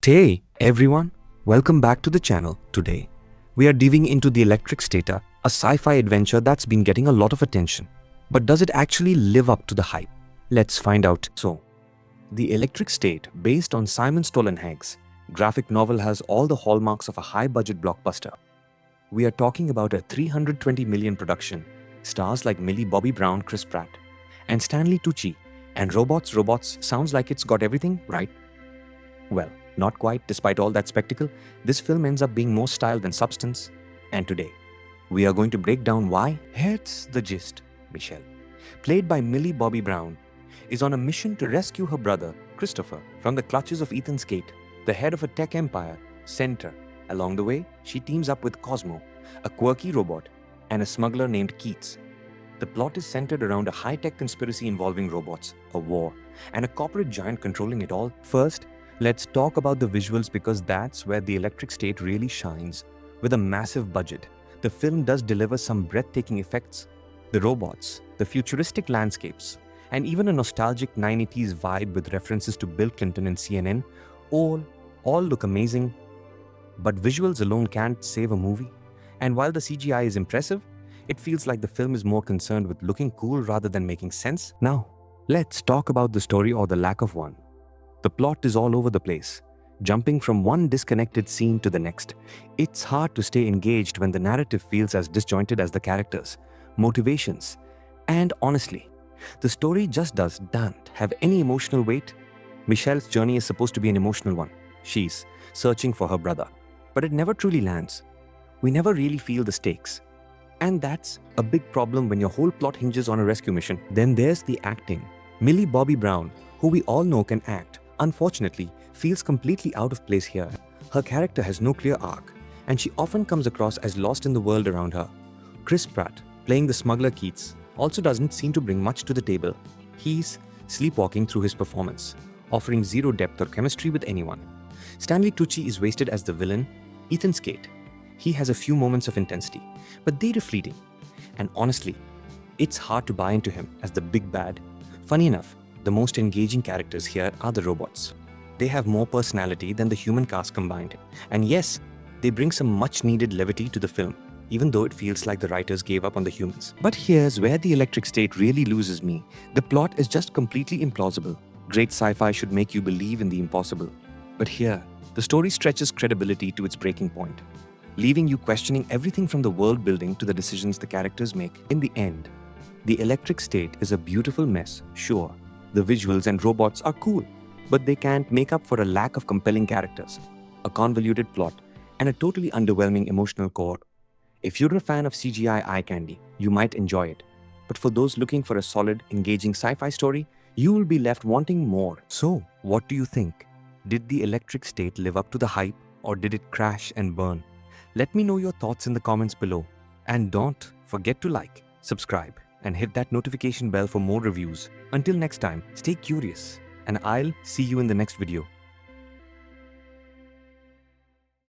Hey everyone, welcome back to the channel. Today, we are diving into The Electric State, a sci-fi adventure that's been getting a lot of attention. But does it actually live up to the hype? Let's find out. So, The Electric State, based on Simon Stalenhag's graphic novel, has all the hallmarks of a high-budget blockbuster. We are talking about a 320 million production, stars like Millie Bobby Brown, Chris Pratt, and Stanley Tucci, and robots. Sounds like it's got everything, right? Well, not quite. Despite all that spectacle, this film ends up being more style than substance. And today, we are going to break down why. Here's the gist. Michelle, played by Millie Bobby Brown, is on a mission to rescue her brother, Christopher, from the clutches of Ethan Skate, the head of a tech empire, Center. Along the way, she teams up with Cosmo, a quirky robot, and a smuggler named Keats. The plot is centered around a high-tech conspiracy involving robots, a war, and a corporate giant controlling it all. First, let's talk about the visuals because that's where The Electric State really shines. With a massive budget, the film does deliver some breathtaking effects. The robots, the futuristic landscapes, and even a nostalgic 1980s vibe with references to Bill Clinton and CNN, all look amazing. But visuals alone can't save a movie. And while the CGI is impressive, it feels like the film is more concerned with looking cool rather than making sense. Now, let's talk about the story or the lack of one. The plot is all over the place, jumping from one disconnected scene to the next. It's hard to stay engaged when the narrative feels as disjointed as the characters, motivations, and honestly, the story just doesn't have any emotional weight. Michelle's journey is supposed to be an emotional one. She's searching for her brother, but it never truly lands. We never really feel the stakes. And that's a big problem when your whole plot hinges on a rescue mission. Then there's the acting. Millie Bobby Brown, who we all know can act, unfortunately, feels completely out of place here. Her character has no clear arc, and she often comes across as lost in the world around her. Chris Pratt, playing the smuggler Keats, also doesn't seem to bring much to the table. He's sleepwalking through his performance, offering zero depth or chemistry with anyone. Stanley Tucci is wasted as the villain, Ethan Skate. He has a few moments of intensity, but they're fleeting. And honestly, it's hard to buy into him as the big bad. Funny enough, the most engaging characters here are the robots. They have more personality than the human cast combined. And yes, they bring some much-needed levity to the film, even though it feels like the writers gave up on the humans. But here's where The Electric State really loses me. The plot is just completely implausible. Great sci-fi should make you believe in the impossible. But here, the story stretches credibility to its breaking point, leaving you questioning everything from the world building to the decisions the characters make. In the end, The Electric State is a beautiful mess, sure. The visuals and robots are cool, but they can't make up for a lack of compelling characters, a convoluted plot, and a totally underwhelming emotional core. If you're a fan of CGI eye candy, you might enjoy it. But for those looking for a solid, engaging sci-fi story, you will be left wanting more. So, what do you think? Did The Electric State live up to the hype, or did it crash and burn? Let me know your thoughts in the comments below. And don't forget to like, subscribe, and hit that notification bell for more reviews. Until next time, stay curious, and I'll see you in the next video.